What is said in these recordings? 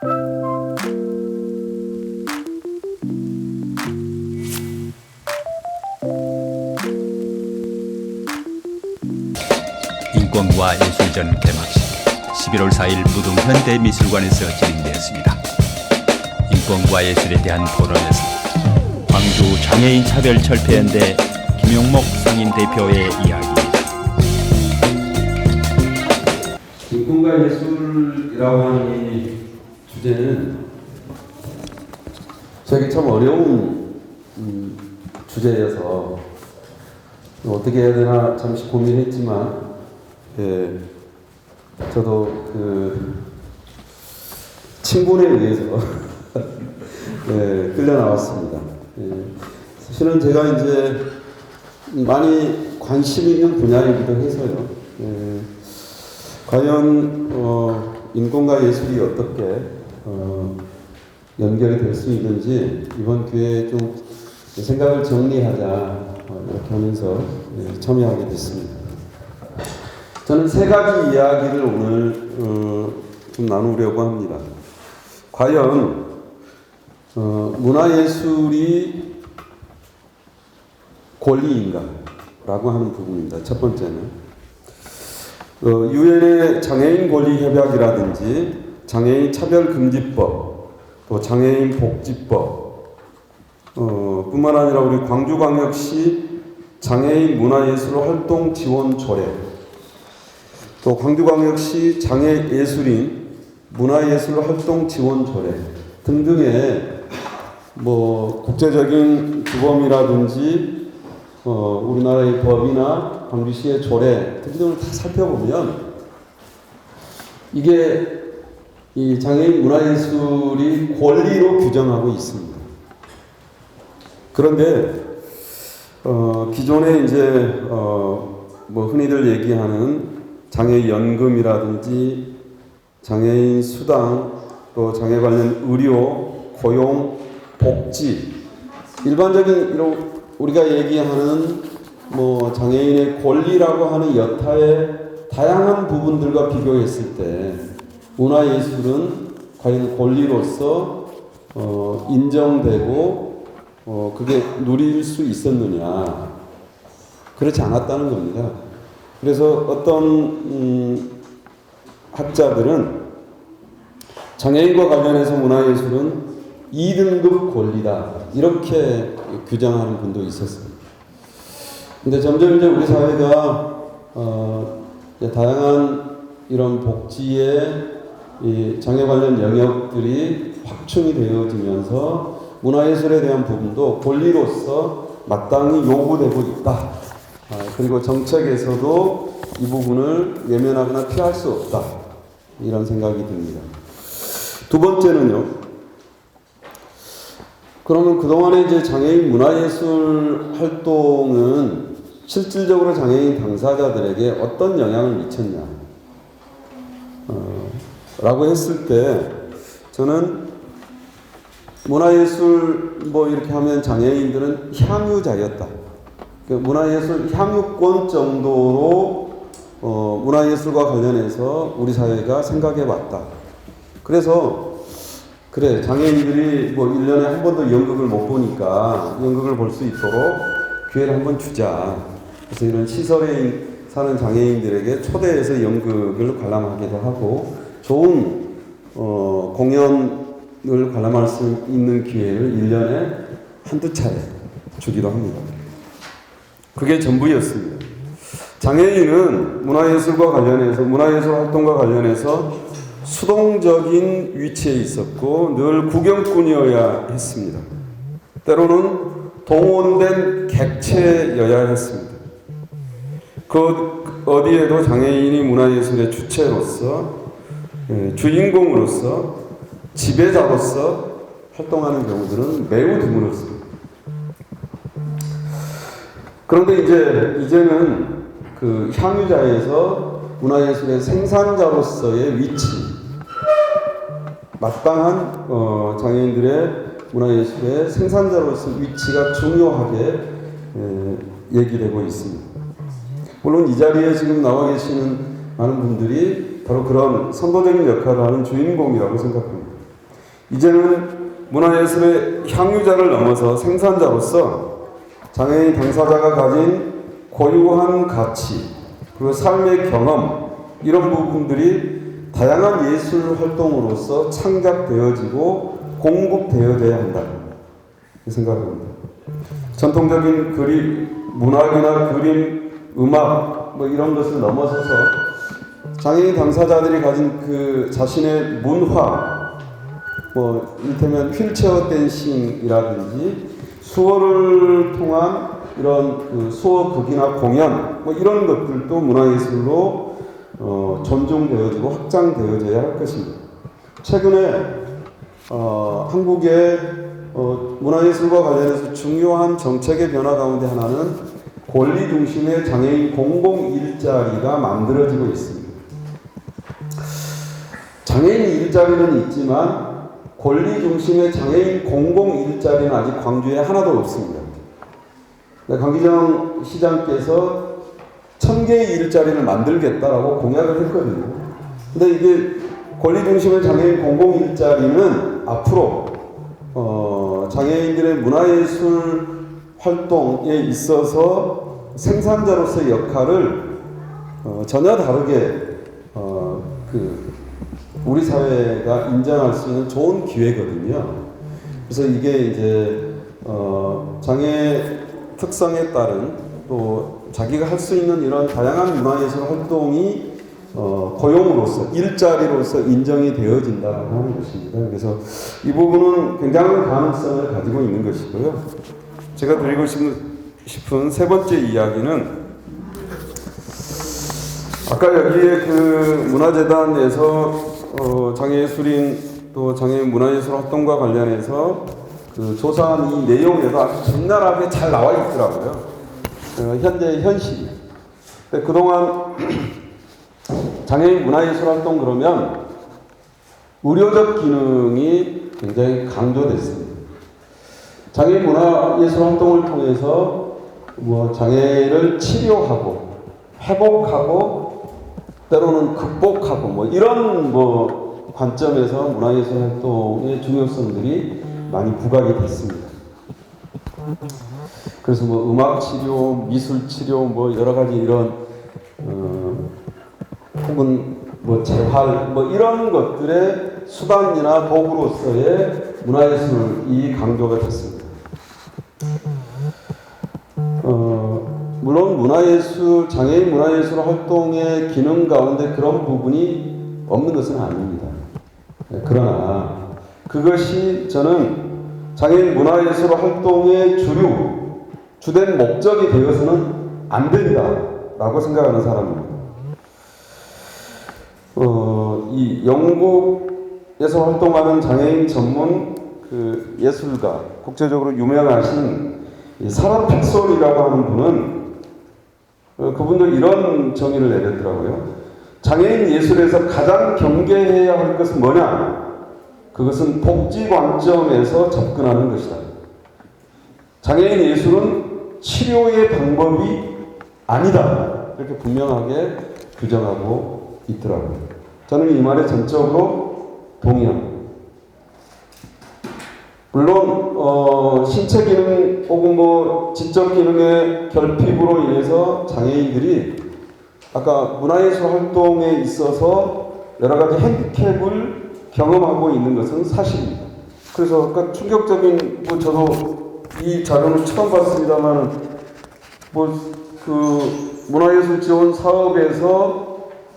인권과 예술전 개막식 11월 4일 무등 현대미술관에서 진행되었습니다. 인권과 예술에 대한 토론에서 광주 장애인 차별철폐연대 김용목 상임 대표의 이야기입니다. 인권과 예술이라고 하는 이 주제는 저에게 참 어려운 주제여서 어떻게 해야 되나 잠시 고민했지만 저도 그 친분에 의해서 끌려 나왔습니다. 사실은 제가 이제 많이 관심 있는 분야이기도 해서요. 과연 인권과 예술이 어떻게 연결이 될 수 있는지 이번 기회에 좀 생각을 정리하자 이렇게 하면서 참여하게 됐습니다. 저는 세 가지 이야기를 오늘 좀 나누려고 합니다. 과연 문화예술이 권리인가? 라고 하는 부분입니다. 첫 번째는 유엔의 장애인 권리 협약이라든지 장애인 차별금지법, 또 장애인 복지법, 뿐만 아니라 우리 광주광역시 장애인 문화예술 활동 지원 조례, 또 광주광역시 장애예술인 문화예술 활동 지원 조례 등등의 국제적인 규범이라든지 우리나라의 법이나 광주시의 조례 등등을 다 살펴보면 이게 이 장애인 문화예술이 권리로 규정하고 있습니다. 그런데 기존에 이제 흔히들 얘기하는 장애연금이라든지 장애인 수당, 또 장애 관련 의료, 고용, 복지, 일반적인 이런 우리가 얘기하는 장애인의 권리라고 하는 여타의 다양한 부분들과 비교했을 때 문화예술은 과연 권리로서 인정되고 그게 누릴 수 있었느냐? 그렇지 않았다는 겁니다. 그래서 어떤 학자들은 장애인과 관련해서 문화예술은 2등급 권리다 이렇게 규정하는 분도 있었습니다. 근데 점점 이제 우리 사회가 다양한 이런 복지의 이 장애 관련 영역들이 확충이 되어지면서 문화예술에 대한 부분도 권리로서 마땅히 요구되고 있다. 그리고 정책에서도 이 부분을 외면하거나 피할 수 없다. 이런 생각이 듭니다. 두 번째는요. 그러면 그동안에 이제 장애인 문화예술 활동은 실질적으로 장애인 당사자들에게 어떤 영향을 미쳤냐? 라고 했을 때 저는 문화예술 이렇게 하면 장애인들은 향유자였다. 문화예술 향유권 정도로 문화예술과 관련해서 우리 사회가 생각해 왔다. 그래서 그래 장애인들이 1년에 한 번도 연극을 못 보니까 연극을 볼 수 있도록 기회를 한번 주자. 그래서 이런 시설에 사는 장애인들에게 초대해서 연극을 관람하기도 하고 좋은 공연을 관람할 수 있는 기회를 1년에 한두 차례 주기도 합니다. 그게 전부였습니다. 장애인은 문화예술과 관련해서 문화예술 활동과 관련해서 수동적인 위치에 있었고 늘 구경꾼이어야 했습니다. 때로는 동원된 객체여야 했습니다. 그 어디에도 장애인이 문화예술의 주체로서 주인공으로서 지배자로서 활동하는 경우들은 매우 드물었습니다. 그런데 이제는 그 향유자에서 문화예술의 생산자로서의 위치, 마땅한 장애인들의 문화예술의 생산자로서 위치가 중요하게 얘기되고 있습니다. 물론 이 자리에 지금 나와 계시는 많은 분들이 바로 그런 선도적인 역할을 하는 주인공이라고 생각합니다. 이제는 문화예술의 향유자를 넘어서 생산자로서 장애인 당사자가 가진 고유한 가치, 그리고 삶의 경험, 이런 부분들이 다양한 예술 활동으로서 창작되어지고 공급되어져야 한다, 이 생각합니다. 전통적인 문학이나 그림, 음악 이런 것을 넘어서서 장애인 당사자들이 가진 그 자신의 문화, 이를테면 휠체어 댄싱이라든지 수어를 통한 이런 수어 극이나 공연 이런 것들도 문화예술로 존중되어지고 확장되어져야 할 것입니다. 최근에 한국의 문화예술과 관련해서 중요한 정책의 변화 가운데 하나는 권리 중심의 장애인 공공 일자리가 만들어지고 있습니다. 장애인 일자리는 있지만 권리 중심의 장애인 공공 일자리는 아직 광주에 하나도 없습니다. 강기정 시장께서 1000개의 일자리를 만들겠다라고 공약을 했거든요. 근데 이게 권리 중심의 장애인 공공 일자리는 앞으로 장애인들의 문화예술 활동에 있어서 생산자로서의 역할을 전혀 다르게 우리 사회가 인정할 수 있는 좋은 기회거든요. 그래서 이게 이제 장애 특성에 따른 또 자기가 할 수 있는 이런 다양한 문화예술 활동이 고용으로서 일자리로서 인정이 되어진다고 하는 것입니다. 그래서 이 부분은 굉장한 가능성을 가지고 있는 것이고요. 제가 드리고 싶은 세 번째 이야기는 아까 여기에 그 문화재단에서 장애예술인 또 장애인 문화예술 활동과 관련해서 그 조사한 이 내용에도 아주 적나라하게 잘 나와 있더라고요. 현재 현실. 그동안 장애인 문화예술 활동 그러면 의료적 기능이 굉장히 강조됐습니다. 장애인 문화예술 활동을 통해서 장애를 치료하고 회복하고 때로는 극복하고 이런 관점에서 문화예술 활동의 중요성들이 많이 부각이 됐습니다. 그래서 음악 치료, 미술 치료 여러 가지 이런 혹은 재활 이런 것들의 수단이나 도구로서의 문화예술이 강조가 됐습니다. 물론 장애인 문화예술 활동의 기능 가운데 그런 부분이 없는 것은 아닙니다. 그러나 그것이 저는 장애인 문화예술 활동의 주된 목적이 되어서는 안 된다라고 생각하는 사람입니다. 이 영국에서 활동하는 장애인 전문 예술가, 국제적으로 유명하신 사라 픽솔이라고 하는 분은 그분도 이런 정의를 내렸더라고요. 장애인 예술에서 가장 경계해야 할 것은 뭐냐? 그것은 복지 관점에서 접근하는 것이다. 장애인 예술은 치료의 방법이 아니다. 이렇게 분명하게 규정하고 있더라고요. 저는 이 말에 전적으로 동의합니다. 물론 신체 기능 혹은 지적 기능의 결핍으로 인해서 장애인들이 아까 문화예술 활동에 있어서 여러 가지 핸디캡을 경험하고 있는 것은 사실입니다. 그래서 아까 충격적인 저도 이 자료는 처음 봤습니다만 문화예술 지원 사업에서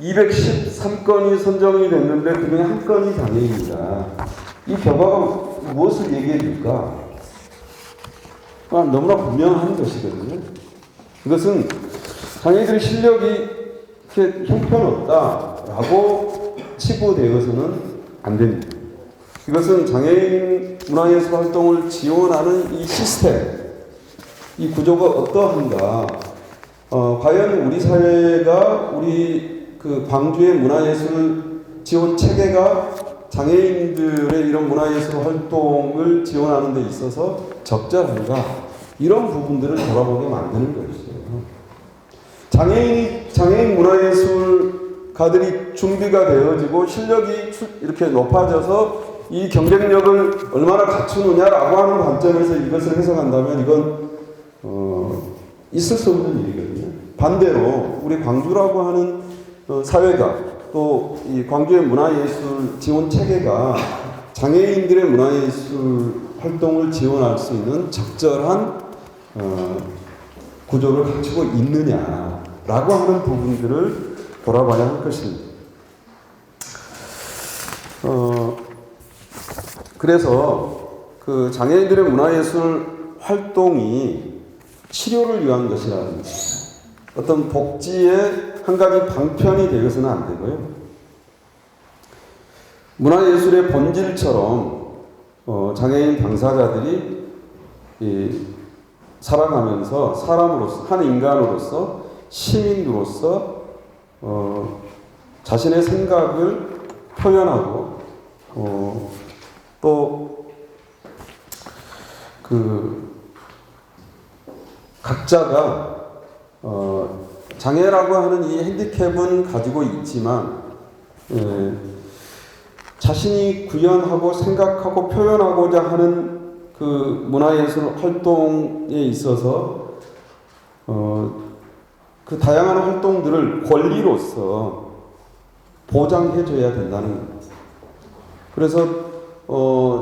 213건이 선정이 됐는데 그중에 한 건이 장애인입니다. 이 결과가 무엇을 얘기해 줄까? 너무나 분명한 것이거든요. 이것은 장애인들의 실력이 이렇게 형편없다라고 치부되어서는 안 됩니다. 이것은 장애인 문화예술 활동을 지원하는 이 시스템, 이 구조가 어떠한가? 과연 우리 사회가 우리 광주의 문화예술 지원 체계가 장애인들의 이런 문화예술 활동을 지원하는 데 있어서 적절한가? 이런 부분들을 돌아보게 만드는 것이죠. 장애인 문화예술가들이 준비가 되어지고 실력이 이렇게 높아져서 이 경쟁력을 얼마나 갖추느냐라고 하는 관점에서 이것을 해석한다면 이건 있을 수 없는 일이거든요. 반대로 우리 광주라고 하는 사회가 또 이 광주의 문화예술 지원 체계가 장애인들의 문화예술 활동을 지원할 수 있는 적절한 구조를 갖추고 있느냐라고 하는 부분들을 돌아봐야 할 것입니다. 그래서 그 장애인들의 문화예술 활동이 치료를 위한 것이라든지 어떤 복지의 한 가지 방편이 되어서는 안 되고요. 문화예술의 본질처럼 장애인 당사자들이 살아가면서 사람으로서 한 인간으로서 시민으로서 자신의 생각을 표현하고 또 그 각자가 장애라고 하는 이 핸디캡은 가지고 있지만 자신이 구현하고 생각하고 표현하고자 하는 그 문화예술 활동에 있어서 그 다양한 활동들을 권리로서 보장해줘야 된다는 겁니다. 그래서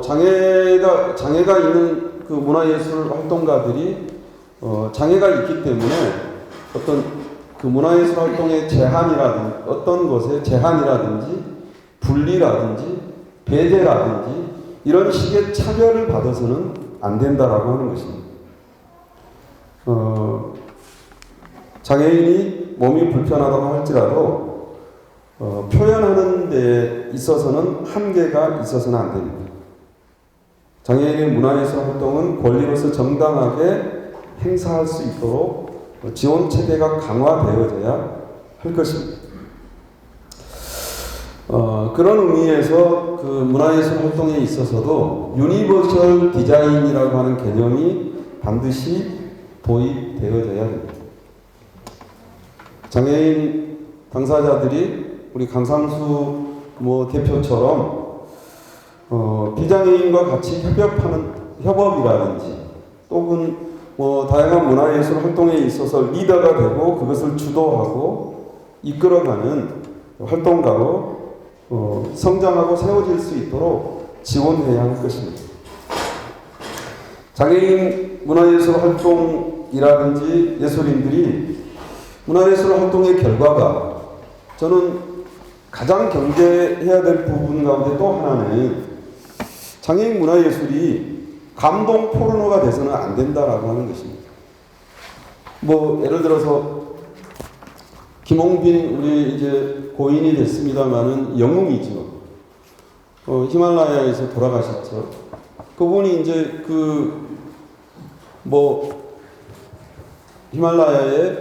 장애가 있는 그 문화예술 활동가들이 장애가 있기 때문에 어떤 그 문화예술 활동의 제한이라든지 어떤 것의 제한이라든지 분리라든지 배제라든지 이런 식의 차별을 받아서는 안 된다라고 하는 것입니다. 장애인이 몸이 불편하다고 할지라도 표현하는 데 있어서는 한계가 있어서는 안 됩니다. 장애인의 문화예술 활동은 권리로서 정당하게 행사할 수 있도록 지원 체계가 강화되어져야 할 것입니다. 그런 의미에서 그 문화예술 활동에 있어서도 유니버설 디자인이라고 하는 개념이 반드시 도입되어져야 합니다. 장애인 당사자들이 우리 강상수 대표처럼 비장애인과 같이 협업이라든지 또는 다양한 문화예술 활동에 있어서 리더가 되고 그것을 주도하고 이끌어가는 활동가로 성장하고 세워질 수 있도록 지원해야 할 것입니다. 장애인 문화예술 활동이라든지 예술인들이 문화예술 활동의 결과가 저는 가장 경계해야 될 부분 가운데 또 하나는 장애인 문화예술이 감동 포르노가 돼서는 안 된다라고 하는 것입니다. 예를 들어서 김홍빈 우리 이제 고인이 됐습니다만은 영웅이죠. 히말라야에서 돌아가셨죠. 그분이 이제 히말라야에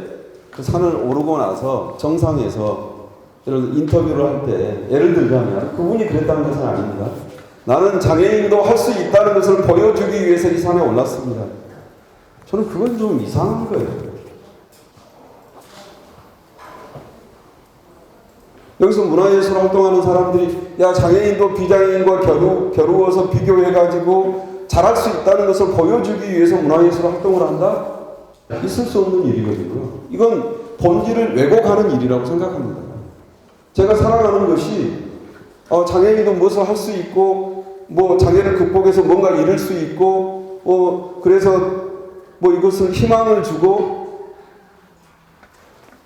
그 산을 오르고 나서 정상에서 인터뷰를 할 때 예를 들자면 그분이 그랬다는 것은 아닙니다. 나는 장애인도 할 수 있다는 것을 보여주기 위해서 이 산에 올랐습니다. 저는 그건 좀 이상한 거예요. 여기서 문화예술 활동하는 사람들이 장애인도 비장애인과 겨루어서 비교해가지고 잘할 수 있다는 것을 보여주기 위해서 문화예술 활동을 한다? 있을 수 없는 일이거든요. 이건 본질을 왜곡하는 일이라고 생각합니다. 제가 살아가는 것이 장애인도 무엇을 할 수 있고 장애를 극복해서 뭔가를 이룰 수 있고 그래서 이것을 희망을 주고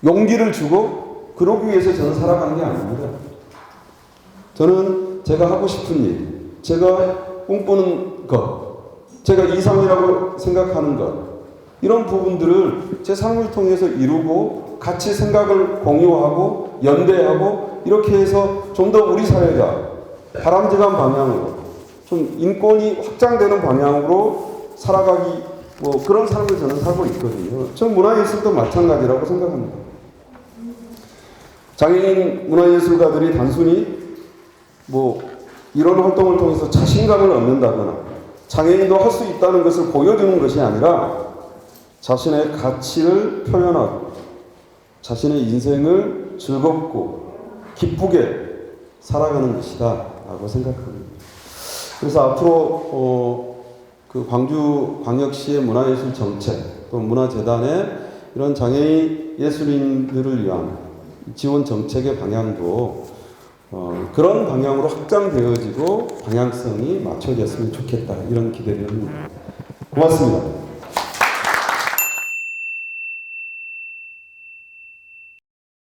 용기를 주고 그러기 위해서 저는 살아가는 게 아닙니다. 저는 제가 하고 싶은 일, 제가 꿈꾸는 것, 제가 이상이라고 생각하는 것 이런 부분들을 제 삶을 통해서 이루고 같이 생각을 공유하고 연대하고 이렇게 해서 좀 더 우리 사회가 바람직한 방향으로 좀 인권이 확장되는 방향으로 살아가기 그런 삶을 저는 살고 있거든요. 전 문화예술도 마찬가지라고 생각합니다. 장애인 문화예술가들이 단순히 이런 활동을 통해서 자신감을 얻는다거나 장애인도 할 수 있다는 것을 보여주는 것이 아니라 자신의 가치를 표현하고 자신의 인생을 즐겁고 기쁘게 살아가는 것이다 라고 생각합니다. 그래서 앞으로 그 광주광역시의 문화예술 정책 또 문화재단의 이런 장애인 예술인들을 위한 지원 정책의 방향도 그런 방향으로 확장되어지고 방향성이 맞춰졌으면 좋겠다 이런 기대를 합니다. 고맙습니다.